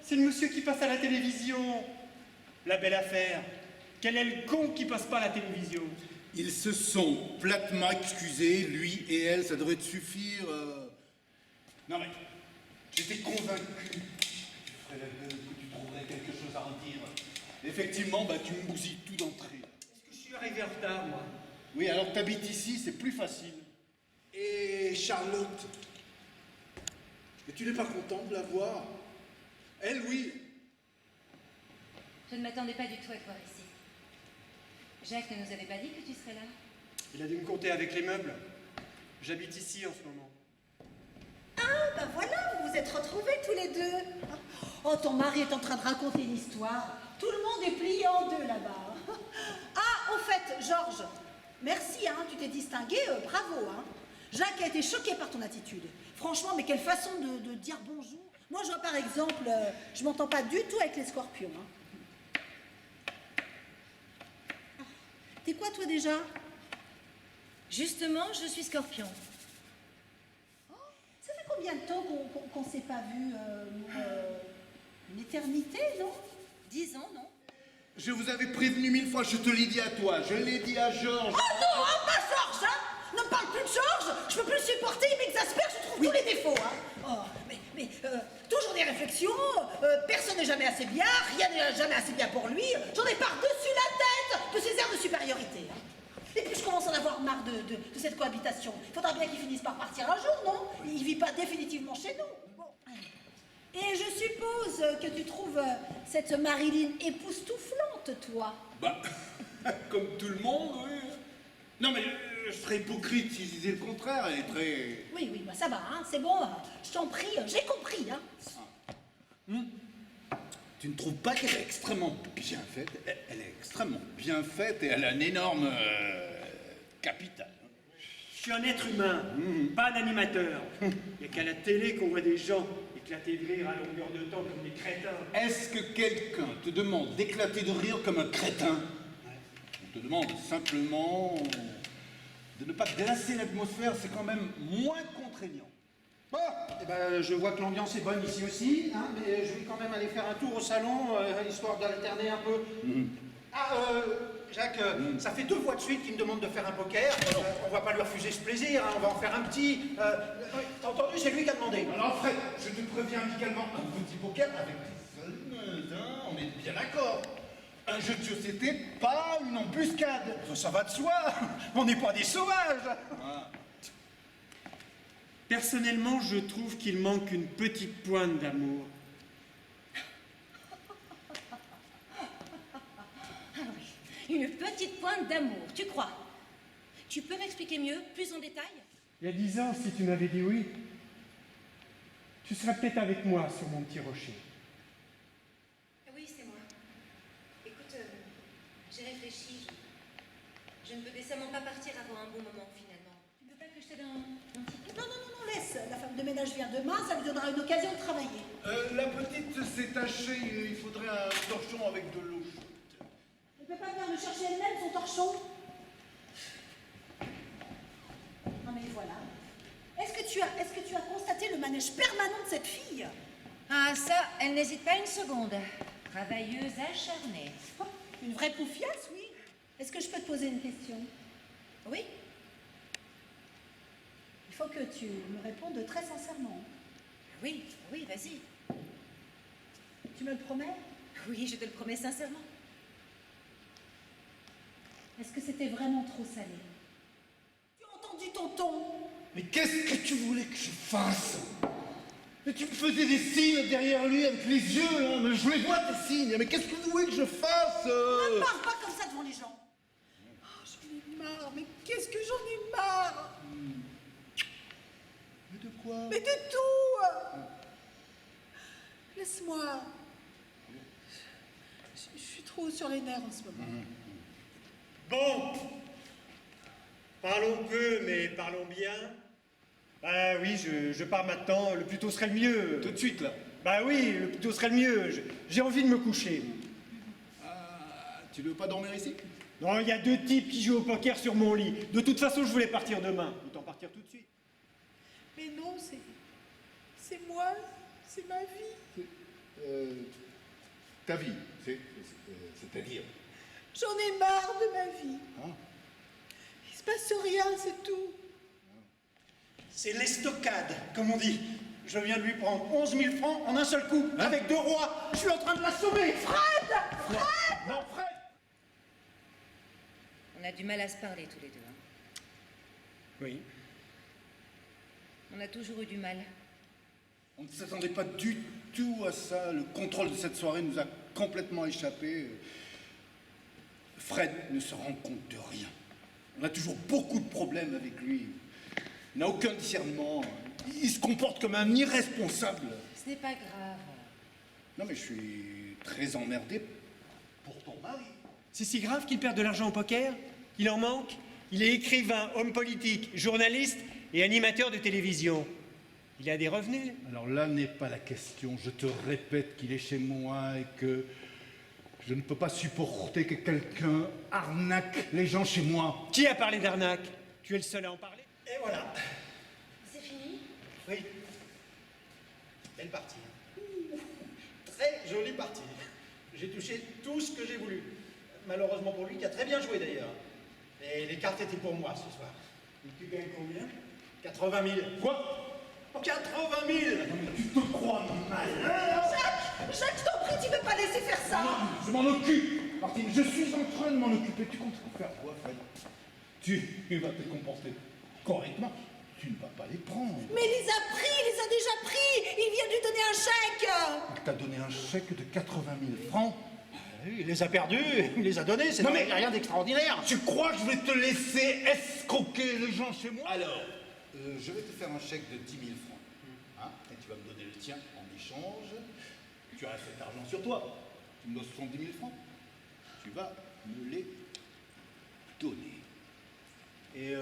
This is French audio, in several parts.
c'est le monsieur qui passe à la télévision. La belle affaire. Quel est le con qui passe pas à la télévision? Ils se sont platement excusés, lui et elle, ça devrait te suffire. Non mais, j'étais convaincu que tu ferais la gueule, que tu trouverais quelque chose à en dire. Effectivement, bah tu me bousilles tout d'entrée. Est-ce que je suis arrivé en retard, moi? Oui, alors t'habites ici, c'est plus facile. Et Charlotte, mais tu n'es pas content de la voir? Elle, oui. Je ne m'attendais pas du tout à te voir ici. Jacques ne nous avait pas dit que tu serais là. Il a dû me compter avec les meubles. J'habite ici en ce moment. Ah, bah voilà, vous vous êtes retrouvés tous les deux. Oh, ton mari est en train de raconter une histoire. Tout le monde est plié en deux là-bas. Ah, au fait, Georges, merci, hein, tu t'es distingué, bravo. Hein. Jacques a été choqué par ton attitude. Franchement, mais quelle façon de dire bonjour. Moi, je vois par exemple, je m'entends pas du tout avec les scorpions. Hein. T'es quoi, toi, déjà? Justement, je suis Scorpion. Oh, ça fait combien de temps qu'on s'est pas vu une éternité, non? 10 ans, non? Je vous avais prévenu 1000 fois, je te l'ai dit à toi, je l'ai dit à Georges. Oh non, hein, pas Georges, hein! Ne me parle plus de Georges! Je peux plus le supporter, il m'exaspère, je trouve tous les défauts, hein! Oh, mais toujours des réflexions, personne n'est jamais assez bien, rien n'est jamais assez bien pour lui, j'en ai par-dessus la tête de ces airs de supériorité. Hein. Et puis je commence à en avoir marre de cette cohabitation. Il faudra bien qu'il finisse par partir un jour, non? Il vit pas définitivement chez nous. Bon. Et je suppose que tu trouves cette Marilyn époustouflante, toi. Bah, comme tout le monde, oui. Non mais je serais hypocrite si je disais le contraire, elle est très... Oui, bah ça va, hein, c'est bon, je t'en prie, j'ai compris, hein. Tu ne trouves pas qu'elle est extrêmement bien faite? Elle est extrêmement bien faite et elle a un énorme capital. Je suis un être humain, pas un animateur. Il n'y a qu'à la télé qu'on voit des gens éclater de rire à longueur de temps comme des crétins. Est-ce que quelqu'un te demande d'éclater de rire comme un crétin? On te demande simplement de ne pas glacer l'atmosphère, c'est quand même moins contraignant. Bon, eh ben, je vois que l'ambiance est bonne ici aussi, hein, mais je vais quand même aller faire un tour au salon, histoire d'alterner un peu. Ah, Jacques, ça fait 2 fois de suite qu'il me demande de faire un poker. On va pas lui refuser ce plaisir, hein, on va en faire un petit. T'as entendu, c'est lui qui a demandé. Alors Fred, je te préviens amicalement, un petit poker avec des seules hein, on est bien d'accord. Un jeu de société, pas une embuscade. Ça va de soi, on n'est pas des sauvages. Personnellement, je trouve qu'il manque une petite pointe d'amour. Ah oui, une petite pointe d'amour, tu crois? Tu peux m'expliquer mieux, plus en détail? Il y a 10 ans, si tu m'avais dit oui, tu serais peut-être avec moi sur mon petit rocher. Oui, c'est moi. Écoute, j'ai réfléchi. Je ne peux décemment pas partir avant un bon moment, finalement. Tu ne veux pas que je t'aide un petit peu? Non, laisse, la femme de ménage vient demain, ça lui donnera une occasion de travailler. La petite s'est tachée, il faudrait un torchon avec de l'eau chaude. Elle peut pas venir me chercher elle-même, son torchon? Non mais voilà. Est-ce que tu as constaté le manège permanent de cette fille? Ah, ça, elle n'hésite pas une seconde. Travailleuse acharnée. Oh, une vraie poufiasse, oui. Est-ce que je peux te poser une question? Oui? Il faut que tu me répondes très sincèrement. Oui, vas-y. Tu me le promets? Oui, je te le promets sincèrement. Est-ce que c'était vraiment trop salé? Tu as entendu ton ton? Mais qu'est-ce que tu voulais que je fasse? Mais tu me faisais des signes derrière lui avec les yeux, hein, mais je les vois tes signes, mais qu'est-ce que vous voulez que je fasse Ne parle pas comme ça devant les gens. Oh, j'en ai marre, mais qu'est-ce que j'en ai marre? Mais de quoi? Mais de tout! Laisse-moi. Je suis trop sur les nerfs en ce moment. Bon, parlons peu, mais parlons bien. Bah oui, je pars maintenant, le plus tôt serait le mieux. Tout de suite, là. Bah oui, le plus tôt serait le mieux. J'ai envie de me coucher. Ah, tu veux pas dormir ici? Non, il y a 2 types qui jouent au poker sur mon lit. De toute façon, je voulais partir demain. Autant partir tout de suite. Mais non, c'est moi, c'est ma vie. ta vie, c'est-à-dire. J'en ai marre de ma vie. Hein? Il se passe rien, c'est tout. C'est l'estocade, comme on dit. Je viens de lui prendre 11 000 francs en un seul coup, avec 2 rois. Je suis en train de l'assommer. Fred! Non, Fred! On a du mal à se parler tous les deux. Hein. Oui. On a toujours eu du mal. On ne s'attendait pas du tout à ça. Le contrôle de cette soirée nous a complètement échappé. Fred ne se rend compte de rien. On a toujours beaucoup de problèmes avec lui. Il n'a aucun discernement. Il se comporte comme un irresponsable. Ce n'est pas grave. Non, mais je suis très emmerdé pour ton mari. C'est si grave qu'il perd de l'argent au poker? Il en manque? Il est écrivain, homme politique, journaliste et animateur de télévision. Il a des revenus. Alors là n'est pas la question. Je te répète qu'il est chez moi et que je ne peux pas supporter que quelqu'un arnaque les gens chez moi. Qui a parlé d'arnaque? Tu es le seul à en parler? Et voilà. C'est fini? Oui. Belle partie. Très jolie partie. J'ai touché tout ce que j'ai voulu. Malheureusement pour lui, qui a très bien joué d'ailleurs. Et les cartes étaient pour moi ce soir. Et tu gagnes combien? 80 000. Quoi? Oh, 80 000! Tu te crois mal? Jacques, je t'en prie, tu peux pas laisser faire ça. Je m'en occupe, Martine. Je suis en train de m'en occuper. Tu comptes faire quoi, Fred? Tu vas te comporter correctement. Tu ne vas pas les prendre. Mais il les a pris, il les a déjà pris. Il vient de lui donner un chèque. Il t'a donné un chèque de 80 000 francs. Il les a perdus, il les a donnés, c'est Non, mais- rien d'extraordinaire. Tu crois que je vais te laisser escroquer les gens chez moi? Alors, je vais te faire un chèque de 10 000 francs. Hein, et tu vas me donner le tien en échange. Tu as cet argent sur toi. Tu me dois 70 000 francs. Tu vas me les donner. Et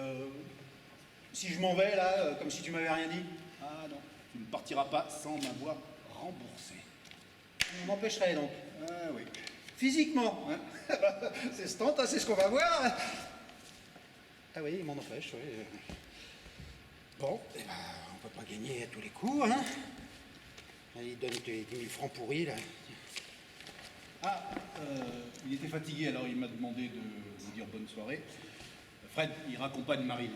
si je m'en vais là, comme si tu m'avais rien dit, Ah non, tu ne partiras pas sans m'avoir remboursé. on m'empêcherait donc. Ah oui. Physiquement, hein. C'est ce temps, c'est ce qu'on va voir. Ah oui, il m'en empêche, oui. Bon, eh ben, on peut pas gagner à tous les coups, hein. Il donne tes 10 000 francs pourris, là. Ah, il était fatigué, alors il m'a demandé de vous dire bonne soirée. Fred, il raccompagne Marie.